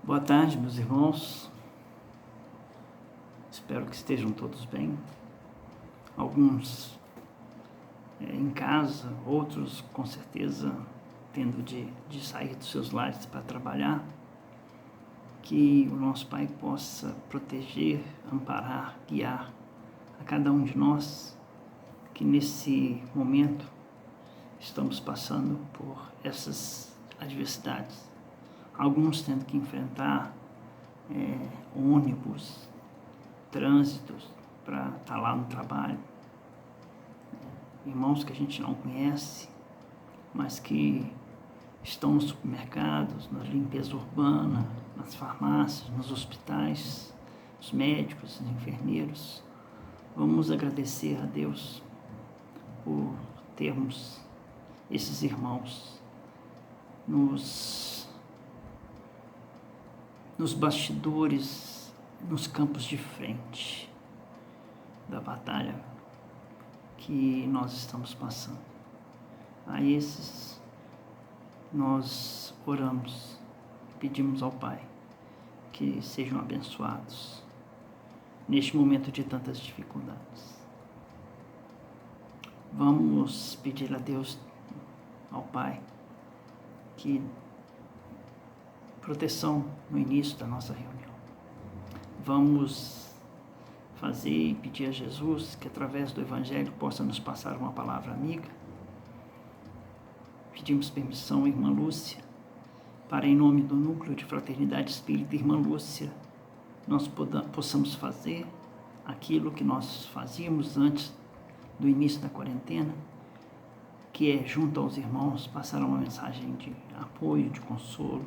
Boa tarde, meus irmãos. Espero que estejam todos bem. Alguns em casa, outros com certeza tendo de sair dos seus lares para trabalhar. Que o nosso Pai possa proteger, amparar, guiar a cada um de nós que nesse momento estamos passando por essas adversidades. Alguns tendo que enfrentar ônibus, trânsitos para estar lá no trabalho. Irmãos que a gente não conhece, mas que estão nos supermercados, na limpeza urbana, nas farmácias, nos hospitais, os médicos, os enfermeiros. Vamos agradecer a Deus por termos esses irmãos nos bastidores, nos campos de frente da batalha que nós estamos passando. A esses nós oramos, pedimos ao Pai que sejam abençoados neste momento de tantas dificuldades. Vamos pedir a Deus, ao Pai, que proteção no início da nossa reunião. Vamos fazer e pedir a Jesus que através do Evangelho possa nos passar uma palavra amiga. Pedimos permissão, irmã Lúcia, para em nome do Núcleo de Fraternidade Espírita, irmã Lúcia, nós possamos fazer aquilo que nós fazíamos antes do início da quarentena, que é, junto aos irmãos, passar uma mensagem de apoio, de consolo,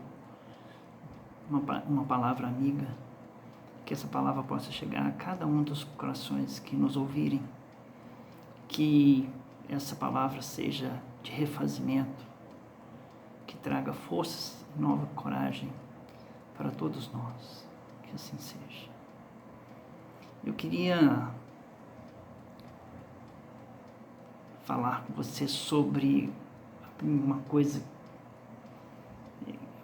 uma palavra amiga, que essa palavra possa chegar a cada um dos corações que nos ouvirem, que essa palavra seja de refazimento, que traga forças e nova coragem para todos nós, que assim seja. Eu queria falar com você sobre uma coisa.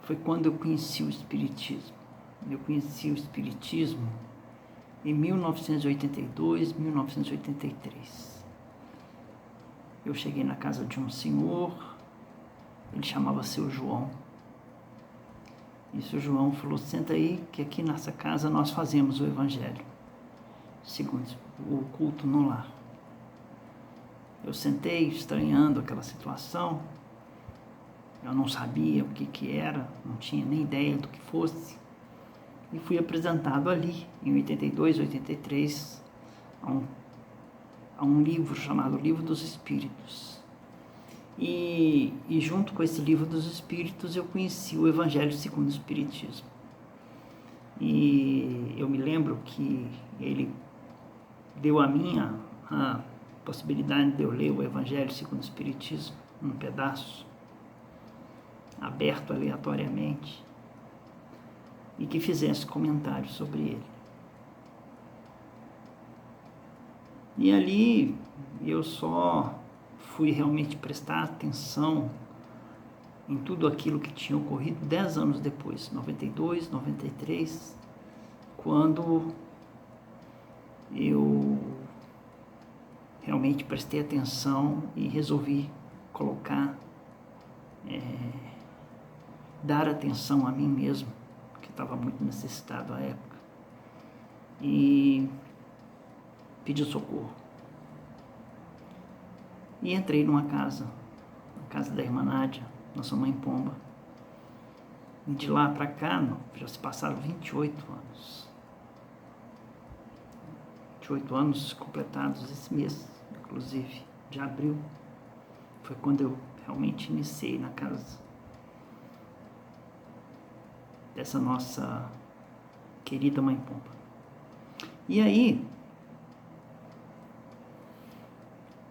Foi quando eu conheci o Espiritismo. Eu conheci o Espiritismo em 1982, 1983. Eu cheguei na casa de um senhor, ele chamava Seu João. E Seu João falou: senta aí, que aqui nessa casa nós fazemos o Evangelho, segundo o culto no lar. Eu sentei estranhando aquela situação. Eu não sabia o que era, não tinha nem ideia do que fosse. E fui apresentado ali, em 82, 83, a um livro chamado Livro dos Espíritos. E junto com esse Livro dos Espíritos eu conheci o Evangelho segundo o Espiritismo. E eu me lembro que ele deu a mim a possibilidade de eu ler o Evangelho segundo o Espiritismo, um pedaço, aberto aleatoriamente, e que fizesse comentários sobre ele. E ali eu só fui realmente prestar atenção em tudo aquilo que tinha ocorrido 10 anos depois, 92, 93, quando eu realmente prestei atenção e resolvi colocar, dar atenção a mim mesmo, que estava muito necessitado à época, e pedi socorro. E entrei numa casa, a casa da irmã Nádia, nossa mãe Pomba. E de lá para cá, já se passaram 28 anos. 28 anos completados esse mês, inclusive, de abril. Foi quando eu realmente iniciei na casa dessa nossa querida mãe Pomba. E aí,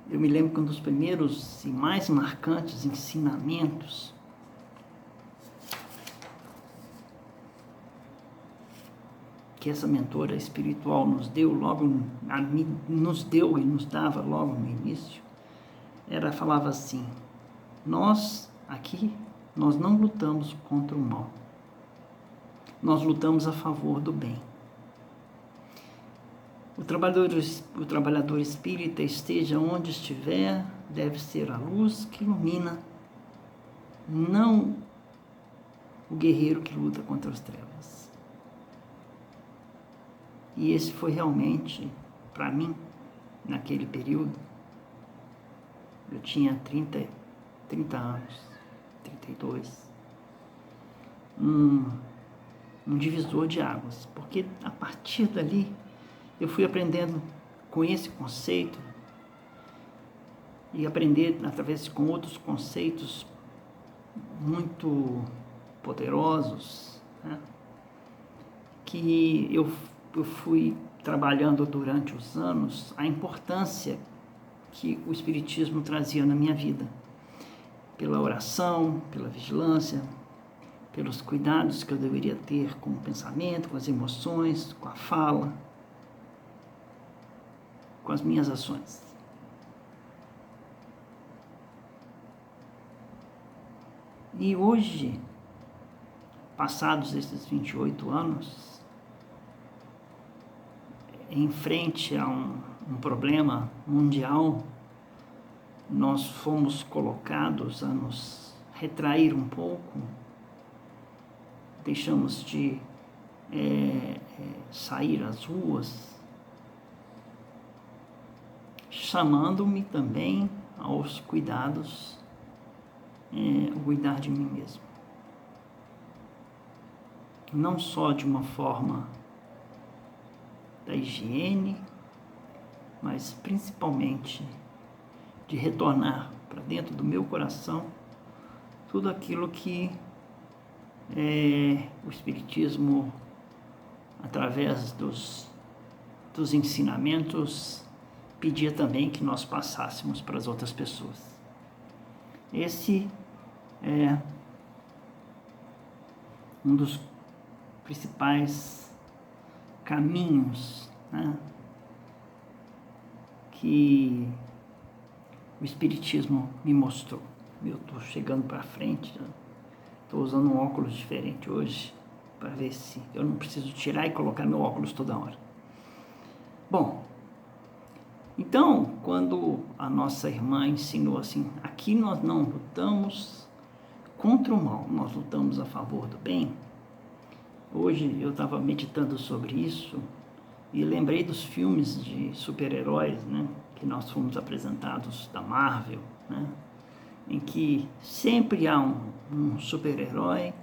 eu me lembro que um dos primeiros e mais marcantes ensinamentos que essa mentora espiritual nos deu nos deu e nos dava logo no início, falava assim: nós aqui, nós não lutamos contra o mal, nós lutamos a favor do bem. O trabalhador espírita, esteja onde estiver, deve ser a luz que ilumina, não o guerreiro que luta contra as trevas. E esse foi realmente, para mim, naquele período, eu tinha 30 anos, 32, um divisor de águas, porque a partir dali eu fui aprendendo com esse conceito e aprender através com outros conceitos muito poderosos, né? Que eu fui trabalhando durante os anos a importância que o Espiritismo trazia na minha vida, pela oração, pela vigilância, pelos cuidados que eu deveria ter com o pensamento, com as emoções, com a fala, com as minhas ações. E hoje, passados esses 28 anos, em frente a um problema mundial, nós fomos colocados a nos retrair um pouco, deixamos de sair às ruas, chamando-me também aos cuidados, cuidar de mim mesmo. Não só de uma forma da higiene, mas principalmente de retornar para dentro do meu coração tudo aquilo que o Espiritismo, através dos ensinamentos, pedia também que nós passássemos para as outras pessoas. Esse é um dos principais caminhos, né, que o Espiritismo me mostrou. Eu estou chegando para frente, estou usando um óculos diferente hoje, para ver se eu não preciso tirar e colocar meu óculos toda hora. Bom, então, quando a nossa irmã ensinou assim, aqui nós não lutamos contra o mal, nós lutamos a favor do bem. Hoje eu estava meditando sobre isso e lembrei dos filmes de super-heróis, né, que nós fomos apresentados da Marvel, né, em que sempre há um super-herói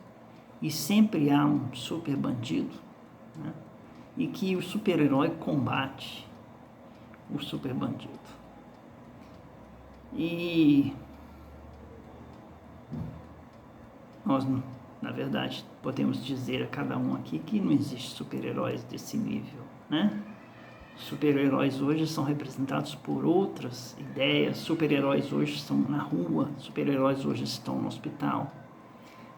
e sempre há um super-bandido, né, e que o super-herói combate o super-bandido. E nós, na verdade, podemos dizer a cada um aqui que não existe super-heróis desse nível, né? Super-heróis hoje são representados por outras ideias, super-heróis hoje estão na rua, super-heróis hoje estão no hospital,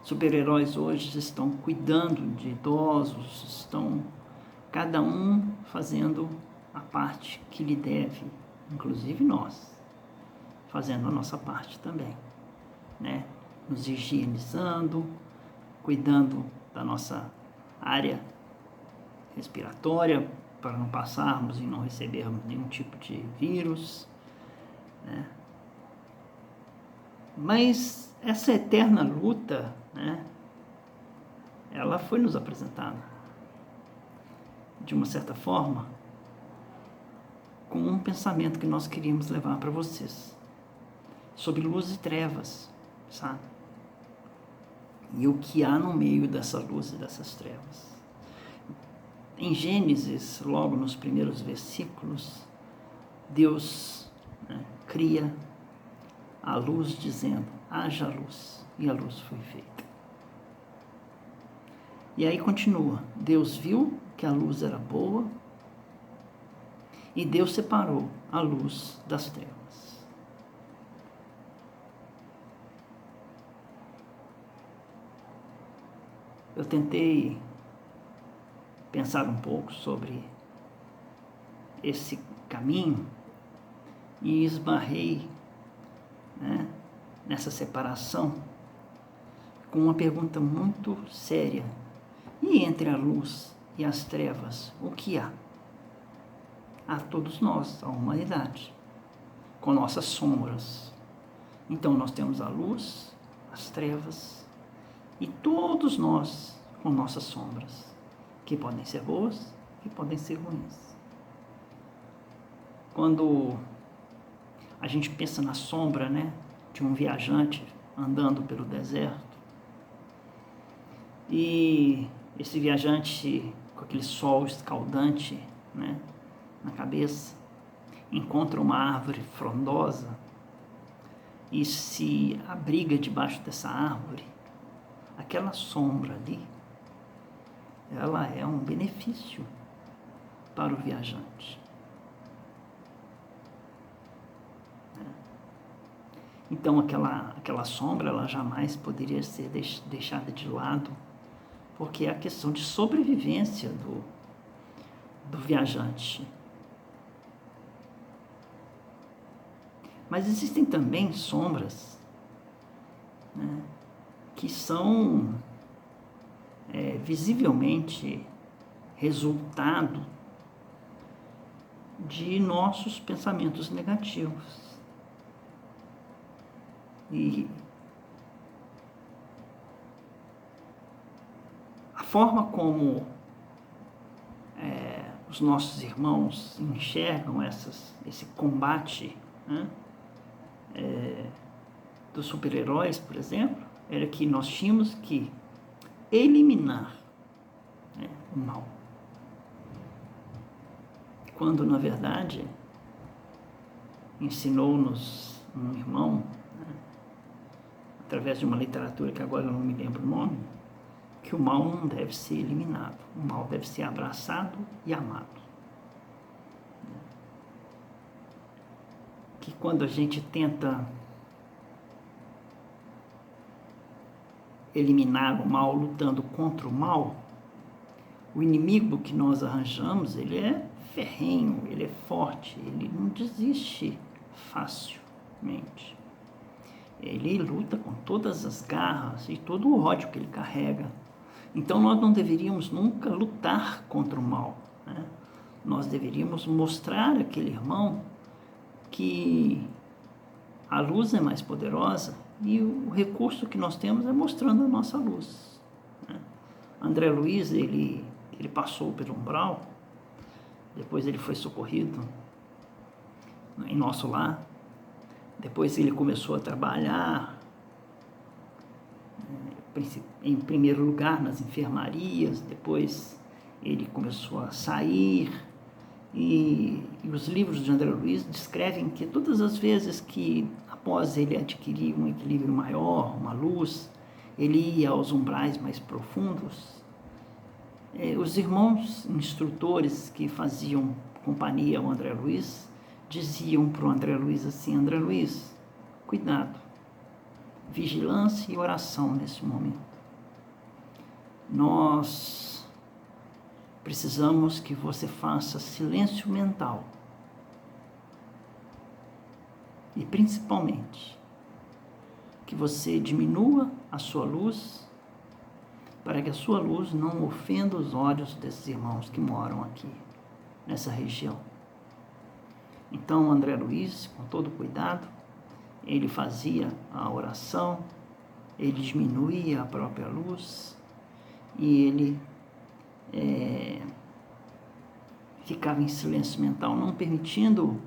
super-heróis hoje estão cuidando de idosos, estão cada um fazendo a parte que lhe deve, inclusive nós, fazendo a nossa parte também, né? Nos higienizando, cuidando da nossa área respiratória, para não passarmos e não recebermos nenhum tipo de vírus, né? Mas essa eterna luta, né, ela foi nos apresentada, de uma certa forma, com um pensamento que nós queríamos levar para vocês, sobre luz e trevas, sabe? E o que há no meio dessa luz e dessas trevas. Em Gênesis, logo nos primeiros versículos, Deus, né, cria a luz dizendo, haja luz, e a luz foi feita. E aí continua, Deus viu que a luz era boa, e Deus separou a luz das trevas. Eu tentei pensar um pouco sobre esse caminho e esbarrei, né, nessa separação com uma pergunta muito séria E entre a luz e as trevas, o que há? Há todos nós, a humanidade, com nossas sombras. Então nós temos a luz, as trevas e todos nós com nossas sombras, que podem ser boas e podem ser ruins. Quando a gente pensa na sombra, né, de um viajante andando pelo deserto, e esse viajante com aquele sol escaldante, né, na cabeça, encontra uma árvore frondosa e se abriga debaixo dessa árvore, aquela sombra ali, ela é um benefício para o viajante. Então aquela sombra, ela jamais poderia ser deixada de lado, porque é a questão de sobrevivência do viajante. Mas existem também sombras, né, que são visivelmente resultado de nossos pensamentos negativos. E a forma como os nossos irmãos enxergam esse combate, né, dos super-heróis, por exemplo, era que nós tínhamos que eliminar, né, o mal. Quando, na verdade, ensinou-nos um irmão, através de uma literatura que agora eu não me lembro o nome, que o mal não deve ser eliminado, o mal deve ser abraçado e amado. Que quando a gente tenta eliminar o mal lutando contra o mal, o inimigo que nós arranjamos, ele é ferrenho, ele é forte, ele não desiste facilmente. Ele luta com todas as garras e todo o ódio que ele carrega. Então nós não deveríamos nunca lutar contra o mal, né? Nós deveríamos mostrar àquele irmão que a luz é mais poderosa e o recurso que nós temos é mostrando a nossa luz, né? André Luiz, ele passou pelo umbral, depois ele foi socorrido em nosso lar. Depois ele começou a trabalhar, em primeiro lugar, nas enfermarias. Depois ele começou a sair. E os livros de André Luiz descrevem que todas as vezes que, após ele adquirir um equilíbrio maior, uma luz, ele ia aos umbrais mais profundos, os irmãos instrutores que faziam companhia ao André Luiz diziam para o André Luiz assim: André Luiz, cuidado, vigilância e oração nesse momento. Nós precisamos que você faça silêncio mental e, principalmente, que você diminua a sua luz para que a sua luz não ofenda os olhos desses irmãos que moram aqui, nessa região. Então, André Luiz, com todo cuidado, ele fazia a oração, ele diminuía a própria luz e ele ficava em silêncio mental, não permitindo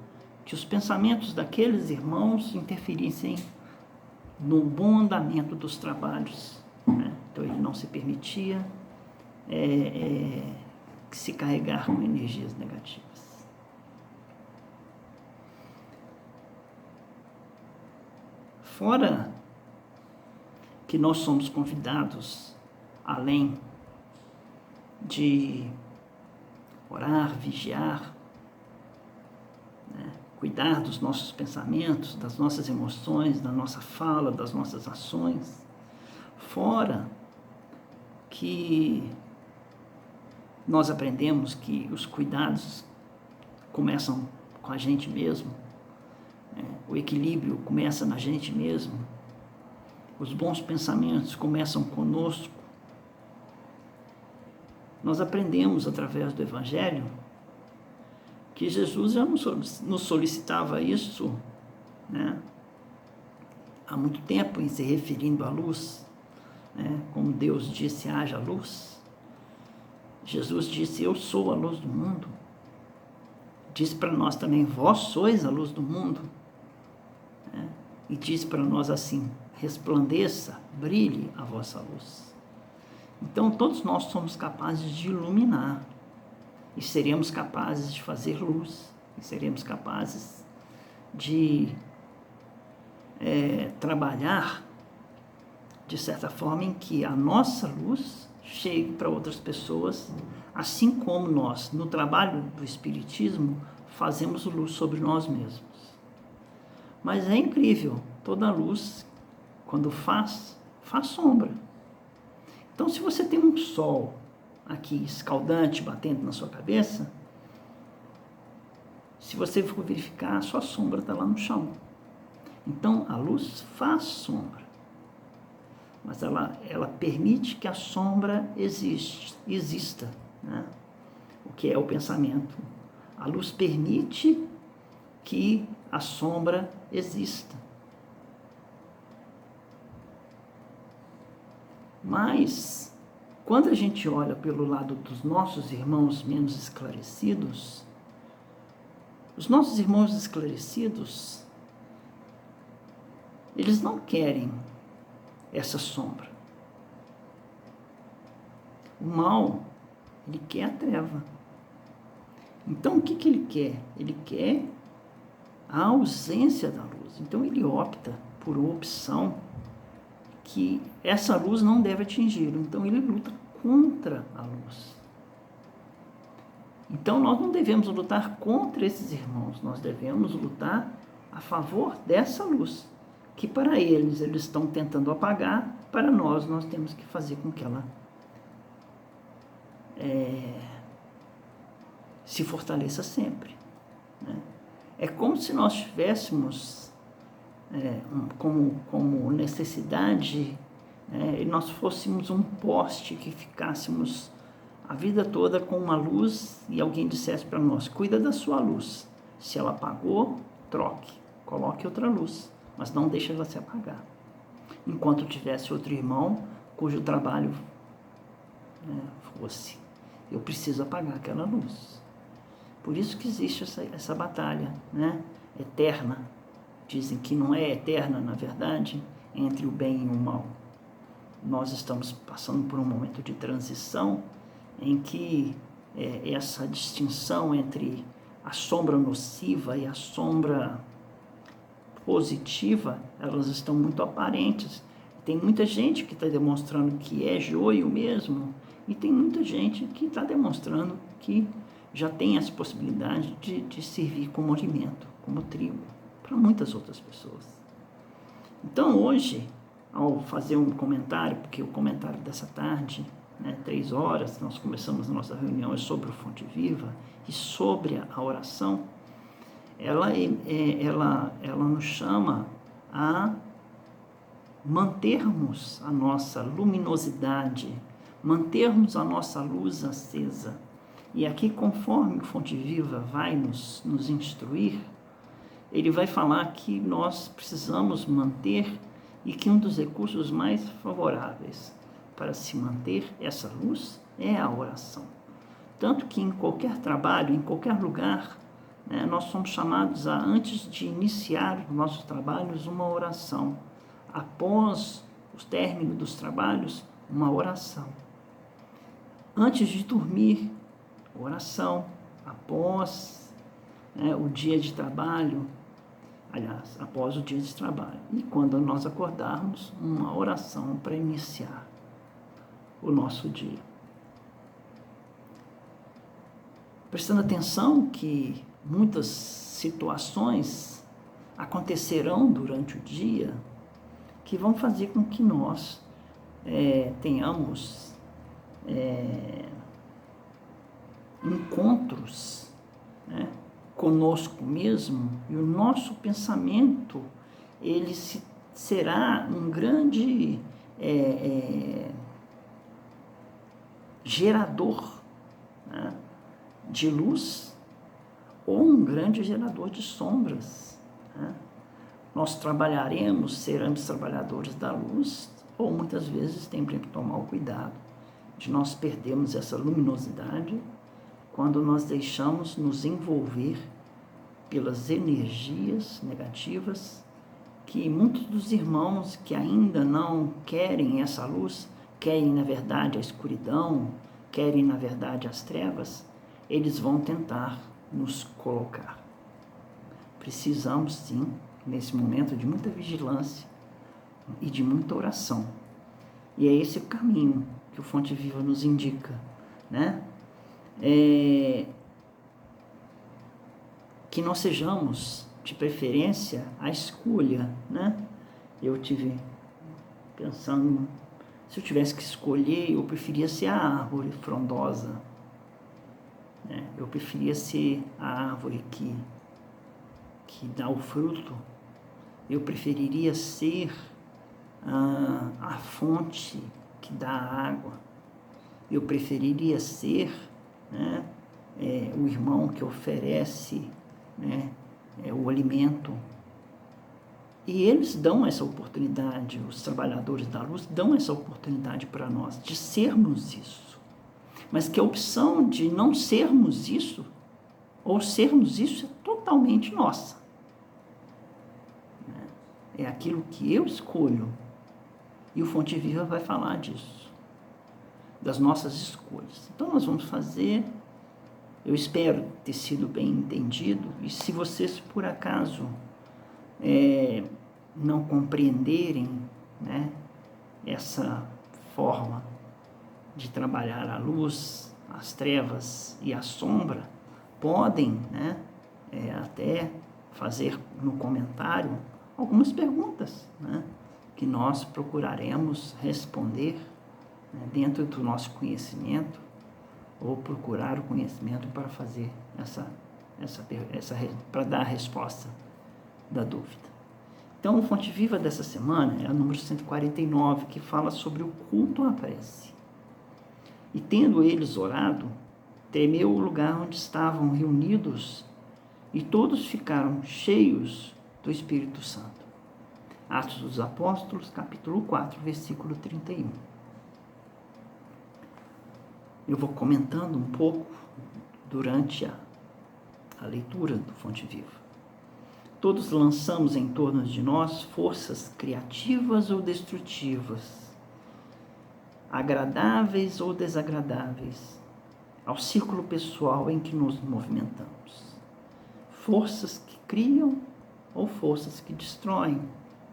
que os pensamentos daqueles irmãos interferissem no bom andamento dos trabalhos, né? Então, ele não se permitia se carregar com energias negativas. Fora que nós somos convidados, além de orar, vigiar, né, cuidar dos nossos pensamentos, das nossas emoções, da nossa fala, das nossas ações, fora que nós aprendemos que os cuidados começam com a gente mesmo, o equilíbrio começa na gente mesmo, os bons pensamentos começam conosco. Nós aprendemos através do Evangelho que Jesus já nos solicitava isso, né, há muito tempo, em se referindo à luz, né, como Deus disse, haja luz. Jesus disse, eu sou a luz do mundo. Diz para nós também, vós sois a luz do mundo. Né? E diz para nós assim, resplandeça, brilhe a vossa luz. Então, todos nós somos capazes de iluminar. E seremos capazes de fazer luz. E seremos capazes de trabalhar de certa forma em que a nossa luz chegue para outras pessoas, assim como nós, no trabalho do Espiritismo, fazemos luz sobre nós mesmos. Mas é incrível, toda luz, quando faz sombra. Então, se você tem um sol aqui escaldante batendo na sua cabeça, se você for verificar, a sua sombra está lá no chão. Então, a luz faz sombra, mas ela permite que a sombra exista, né? O que é o pensamento. A luz permite que a sombra exista. Mas, quando a gente olha pelo lado dos nossos irmãos menos esclarecidos, os nossos irmãos esclarecidos, eles não querem essa sombra. O mal, ele quer a treva. Então, o que ele quer? Ele quer a ausência da luz. Então, ele opta por uma opção que essa luz não deve atingi-lo. Então, ele luta contra a luz. Então, nós não devemos lutar contra esses irmãos. Nós devemos lutar a favor dessa luz, que para eles estão tentando apagar, para nós temos que fazer com que ela se fortaleça sempre. Né? É como se nós tivéssemos como necessidade, e nós fôssemos um poste que ficássemos a vida toda com uma luz e alguém dissesse para nós, cuida da sua luz. Se ela apagou, troque, coloque outra luz, mas não deixe ela se apagar. Enquanto tivesse outro irmão cujo trabalho fosse, eu preciso apagar aquela luz. Por isso que existe essa batalha, né, eterna. Dizem que não é eterna, na verdade, entre o bem e o mal. Nós estamos passando por um momento de transição em que essa distinção entre a sombra nociva e a sombra positiva, elas estão muito aparentes. Tem muita gente que está demonstrando que é joio mesmo, e tem muita gente que está demonstrando que já tem essa possibilidade de servir como alimento, como trigo, para muitas outras pessoas. Então, hoje, ao fazer um comentário, porque o comentário dessa tarde, 3 horas, nós começamos a nossa reunião, é sobre o Fonte Viva e sobre a oração, ela nos chama a mantermos a nossa luminosidade, mantermos a nossa luz acesa. E aqui, conforme o Fonte Viva vai nos instruir, ele vai falar que nós precisamos manter e que um dos recursos mais favoráveis para se manter essa luz é a oração. Tanto que em qualquer trabalho, em qualquer lugar, nós somos chamados a, antes de iniciar os nossos trabalhos, uma oração. Após o término dos trabalhos, uma oração. Antes de dormir, oração. Após o dia de trabalho, aliás, após o dia de trabalho. E quando nós acordarmos, uma oração para iniciar o nosso dia. Prestando atenção que muitas situações acontecerão durante o dia que vão fazer com que nós tenhamos encontros conosco mesmo, e o nosso pensamento ele será um grande gerador de luz ou um grande gerador de sombras, né? Nós trabalharemos, seremos trabalhadores da luz, ou muitas vezes temos que tomar o cuidado de nós perdermos essa luminosidade quando nós deixamos nos envolver pelas energias negativas que muitos dos irmãos que ainda não querem essa luz, querem na verdade a escuridão, querem na verdade as trevas, eles vão tentar nos colocar. Precisamos sim, nesse momento de muita vigilância e de muita oração. E é esse o caminho que o Fonte Viva nos indica, né? Que nós sejamos, de preferência, a escolha, né? Eu tive pensando, se eu tivesse que escolher, eu preferia ser a árvore frondosa, né? Eu preferia ser a árvore que dá o fruto. Eu preferiria ser a fonte que dá a água. Eu preferiria ser, né, o irmão que oferece, né, o alimento. E eles dão essa oportunidade, os trabalhadores da luz dão essa oportunidade para nós de sermos isso. Mas que a opção de não sermos isso, ou sermos isso, é totalmente nossa. É aquilo que eu escolho. E o Fonte Viva vai falar disso, das nossas escolhas. Então nós vamos fazer, eu espero ter sido bem entendido, e se vocês por acaso não compreenderem, né, essa forma de trabalhar a luz, as trevas e a sombra, podem, né, até fazer no comentário algumas perguntas, né, que nós procuraremos responder, né, dentro do nosso conhecimento, ou procurar o conhecimento para fazer para dar a resposta da dúvida. Então, o Fonte Viva dessa semana é o número 149, que fala sobre o culto à prece. E tendo eles orado, tremeu o lugar onde estavam reunidos, e todos ficaram cheios do Espírito Santo. Atos dos Apóstolos, capítulo 4, versículo 31. Eu vou comentando um pouco durante a leitura do Fonte Viva. Todos lançamos em torno de nós forças criativas ou destrutivas, agradáveis ou desagradáveis, ao círculo pessoal em que nos movimentamos. Forças que criam ou forças que destroem,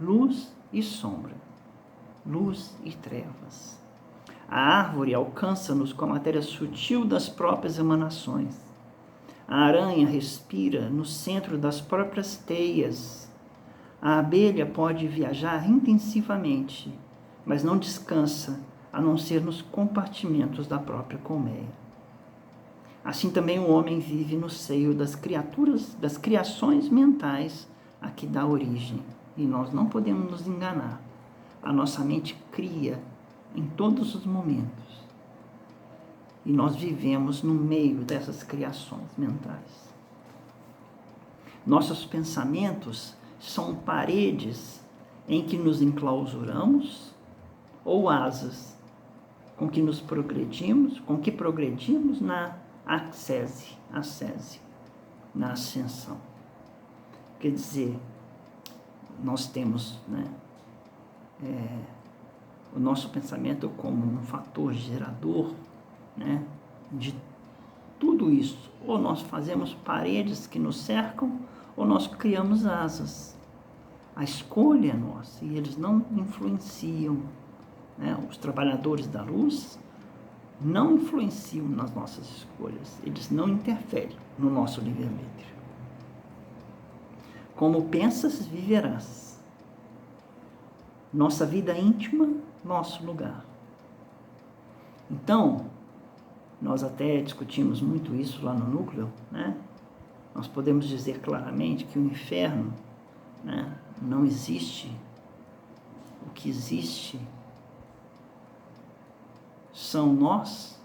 luz e sombra, luz e trevas. A árvore alcança-nos com a matéria sutil das próprias emanações. A aranha respira no centro das próprias teias. A abelha pode viajar intensivamente, mas não descansa, a não ser nos compartimentos da própria colmeia. Assim também o homem vive no seio das criações mentais a que dá origem. E nós não podemos nos enganar. A nossa mente cria em todos os momentos. E nós vivemos no meio dessas criações mentais. Nossos pensamentos são paredes em que nos enclausuramos ou asas com que progredimos na ascese, na ascensão. Quer dizer, nós temos, né, o nosso pensamento como um fator gerador, né, de tudo isso. Ou nós fazemos paredes que nos cercam, ou nós criamos asas. A escolha é nossa, e eles não influenciam, né? Os trabalhadores da luz não influenciam nas nossas escolhas, eles não interferem no nosso livre-arbítrio. Como pensas, viverás. Nossa vida íntima, nosso lugar. Então, nós até discutimos muito isso lá no núcleo, né? Nós podemos dizer claramente que o inferno, né, não existe. O que existe são nós,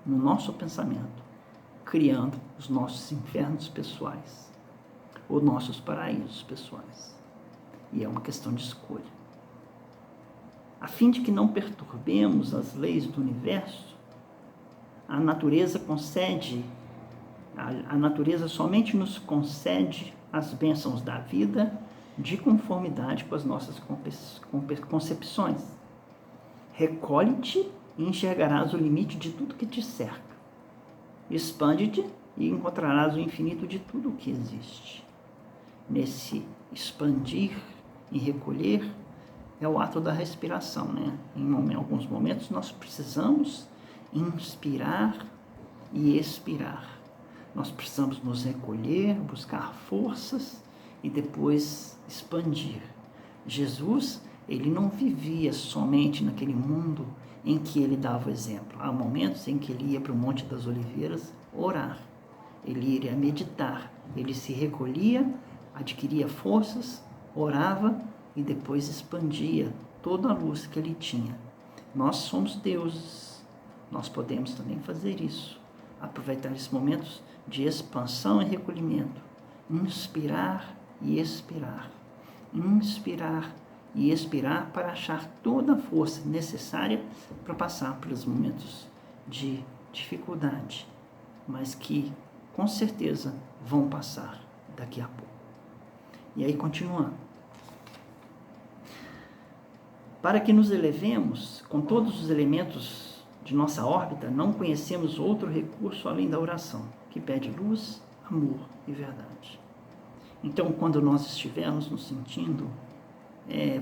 no nosso pensamento. criando os nossos infernos pessoais ou nossos paraísos pessoais. E é uma questão de escolha. A fim de que não perturbemos as leis do universo, a natureza somente nos concede as bênçãos da vida de conformidade com as nossas concepções. Recolhe-te e enxergarás o limite de tudo que te cerca. Expande-te e encontrarás o infinito de tudo o que existe. Nesse expandir e recolher é o ato da respiração, né? Em alguns momentos nós precisamos inspirar e expirar. Nós precisamos nos recolher, buscar forças e depois expandir. Jesus, ele não vivia somente naquele mundo em que ele dava o exemplo. Há momentos em que ele ia para o Monte das Oliveiras orar. Ele iria meditar. Ele se recolhia, adquiria forças, orava e depois expandia toda a luz que ele tinha. Nós somos deuses. Nós podemos também fazer isso. Aproveitar esses momentos de expansão e recolhimento. Inspirar e expirar. Inspirar e expirar para achar toda a força necessária para passar pelos momentos de dificuldade, mas que com certeza vão passar daqui a pouco. E aí continuando. Para que nos elevemos com todos os elementos de nossa órbita, não conhecemos outro recurso além da oração, que pede luz, amor e verdade. Então, quando nós estivermos nos sentindo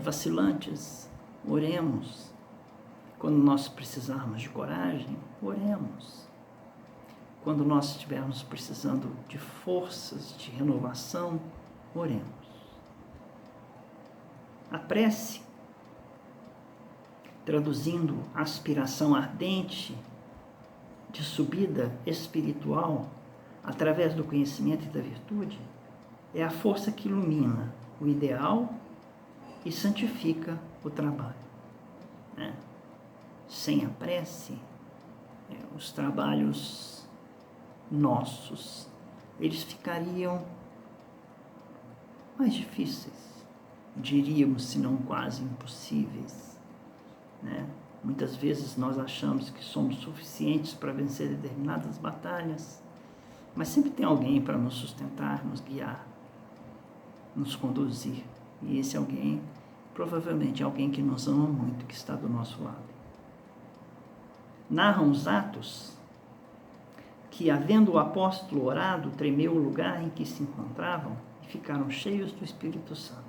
vacilantes, oremos. Quando nós precisarmos de coragem, oremos. Quando nós estivermos precisando de forças, de renovação, oremos. A prece, traduzindo a aspiração ardente de subida espiritual através do conhecimento e da virtude, é a força que ilumina o ideal e santifica o trabalho. Né? Sem a prece, os trabalhos nossos, eles ficariam mais difíceis, diríamos, se não quase impossíveis. Né? Muitas vezes nós achamos que somos suficientes para vencer determinadas batalhas, mas sempre tem alguém para nos sustentar, nos guiar, nos conduzir. E esse alguém, provavelmente, é alguém que nos ama muito, que está do nosso lado. Narram os Atos que, havendo o apóstolo orado, tremeu o lugar em que se encontravam e ficaram cheios do Espírito Santo.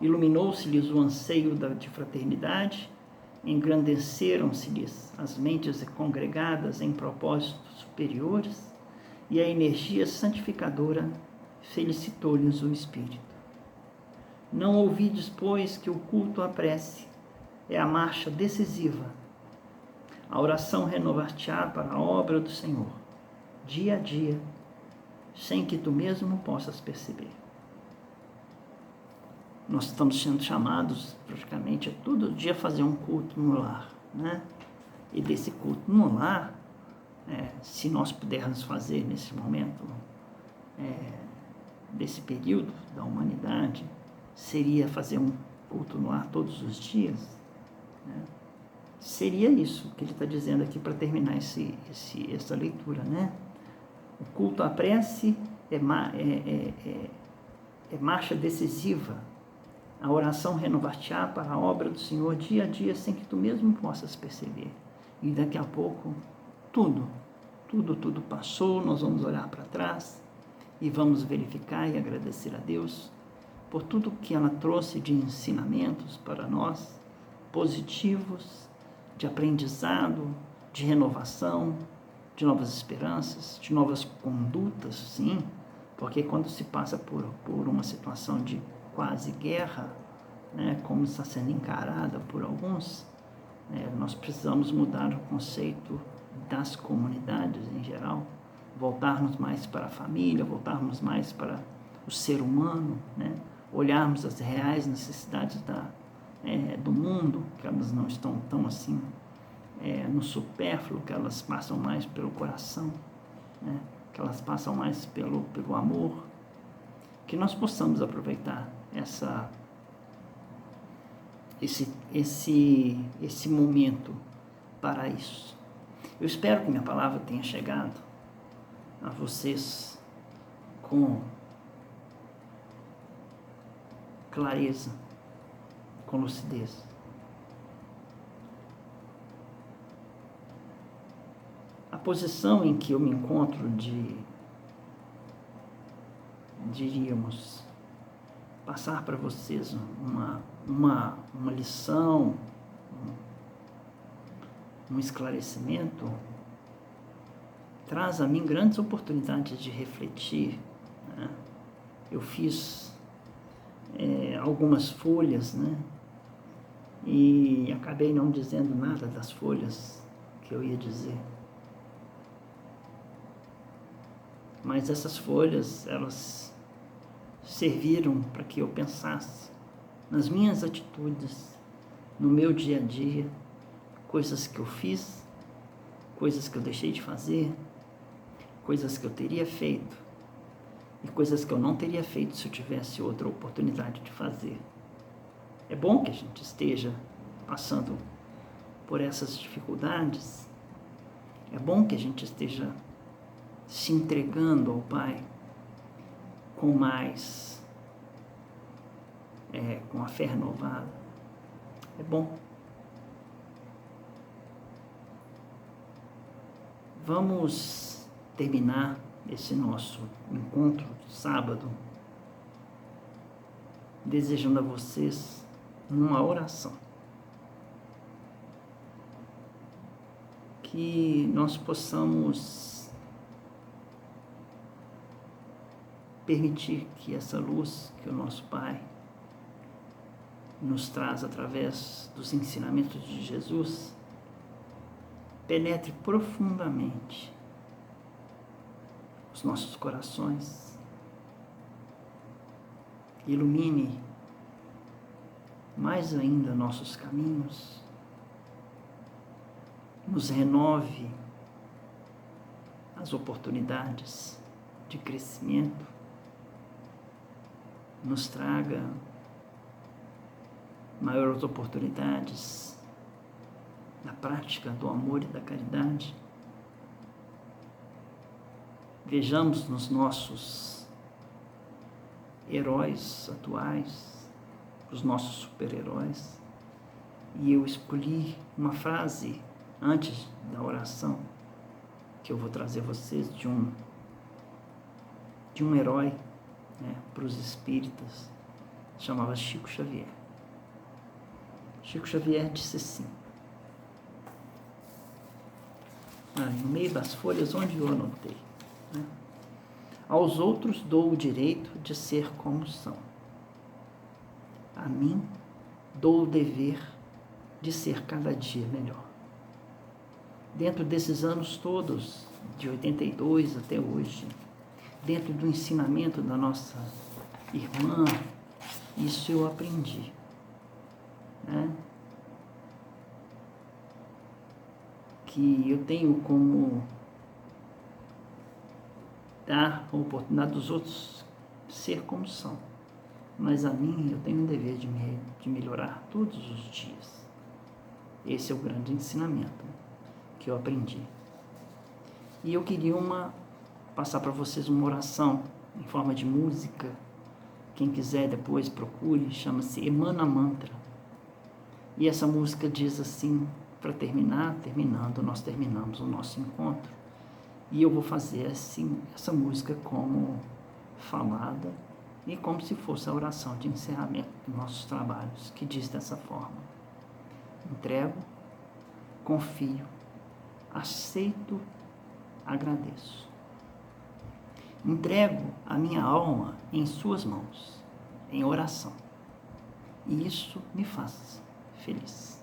Iluminou-se-lhes o anseio de fraternidade, engrandeceram-se-lhes as mentes congregadas em propósitos superiores e a energia santificadora felicitou-lhes o Espírito. Não ouvides, pois, que o culto à prece é a marcha decisiva. A oração renovar-te-á para a obra do Senhor, dia a dia, sem que tu mesmo possas perceber. Nós estamos sendo chamados, praticamente, a todo dia fazer um culto no lar, né? E desse culto no lar, se nós pudermos fazer nesse momento, desse período da humanidade, seria fazer um culto no lar todos os dias, né? Seria isso que ele está dizendo aqui para terminar essa leitura, né? O culto à prece é marcha decisiva. A oração renovar-te-á para a obra do Senhor dia a dia, sem que tu mesmo possas perceber. E daqui a pouco, tudo passou, nós vamos olhar para trás e vamos verificar e agradecer a Deus por tudo que ela trouxe de ensinamentos para nós, positivos, de aprendizado, de renovação, de novas esperanças, de novas condutas, sim, porque quando se passa por uma situação de quase guerra, né, como está sendo encarada por alguns, nós precisamos mudar o conceito das comunidades em geral, voltarmos mais para a família, voltarmos mais para o ser humano, né, olharmos as reais necessidades do mundo, que elas não estão tão assim no supérfluo, que elas passam mais pelo coração. né? Que elas passam mais pelo amor, que nós possamos aproveitar esse momento para isso. Eu espero que minha palavra tenha chegado a vocês com clareza, com lucidez. A posição em que eu me encontro diríamos, passar para vocês uma lição, um esclarecimento, traz a mim grandes oportunidades de refletir, né? Eu fiz algumas folhas, né? E acabei não dizendo nada das folhas que eu ia dizer. Mas essas folhas, elas serviram para que eu pensasse nas minhas atitudes, no meu dia a dia, coisas que eu fiz, coisas que eu deixei de fazer, coisas que eu teria feito e coisas que eu não teria feito se eu tivesse outra oportunidade de fazer. É bom que a gente esteja passando por essas dificuldades, é bom que a gente esteja se entregando ao Pai com a fé renovada. É bom. Vamos terminar esse nosso encontro de sábado desejando a vocês uma oração. Que nós possamos permitir que essa luz que o nosso Pai nos traz através dos ensinamentos de Jesus penetre profundamente os nossos corações, ilumine mais ainda nossos caminhos, nos renove as oportunidades de crescimento, nos traga maiores oportunidades na prática do amor e da caridade. Vejamos nos nossos heróis atuais, os nossos super-heróis, e eu escolhi uma frase antes da oração que eu vou trazer a vocês de um herói, né, para os espíritas, chamava Chico Xavier. Chico Xavier disse assim, no meio das folhas onde eu anotei, né? Aos outros dou o direito de ser como são. A mim dou o dever de ser cada dia melhor. Dentro desses anos todos, de 82 até hoje, dentro do ensinamento da nossa irmã, isso eu aprendi, né? Que eu tenho como dar a oportunidade dos outros ser como são, mas a mim eu tenho um dever de melhorar todos os dias. Esse é o grande ensinamento que eu aprendi. E eu queria passar para vocês uma oração em forma de música. Quem quiser depois procure, chama-se Emana Mantra. E essa música diz assim, para terminando, nós terminamos o nosso encontro. E eu vou fazer assim, essa música como falada e como se fosse a oração de encerramento dos nossos trabalhos, que diz dessa forma: entrego, confio, aceito, agradeço. Entrego a minha alma em suas mãos, em oração, e isso me faz feliz.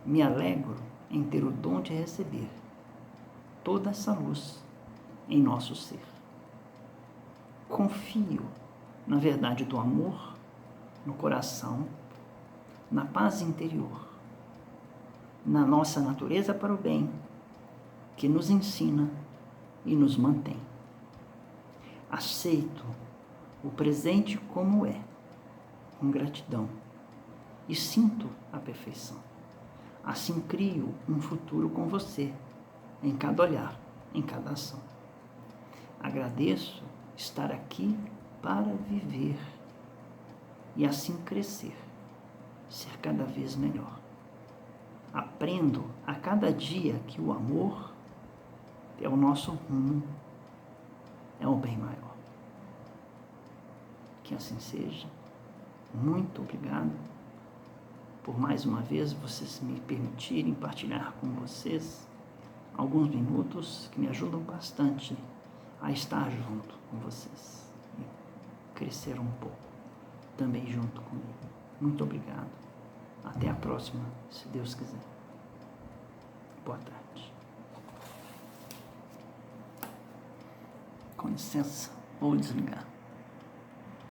Me alegro em ter o dom de receber toda essa luz em nosso ser. Confio na verdade do amor, no coração, na paz interior, na nossa natureza para o bem, que nos ensina e nos mantém. Aceito o presente como é, com gratidão, e sinto a perfeição. Assim crio um futuro com você, em cada olhar, em cada ação. Agradeço estar aqui para viver e assim crescer, ser cada vez melhor. Aprendo a cada dia que o amor é o nosso rumo, é o bem maior. Que assim seja. Muito obrigado por mais uma vez vocês me permitirem partilhar com vocês alguns minutos que me ajudam bastante a estar junto com vocês e crescer um pouco também junto comigo. Muito obrigado. Até a próxima, se Deus quiser. Boa tarde. Com licença, vou desligar.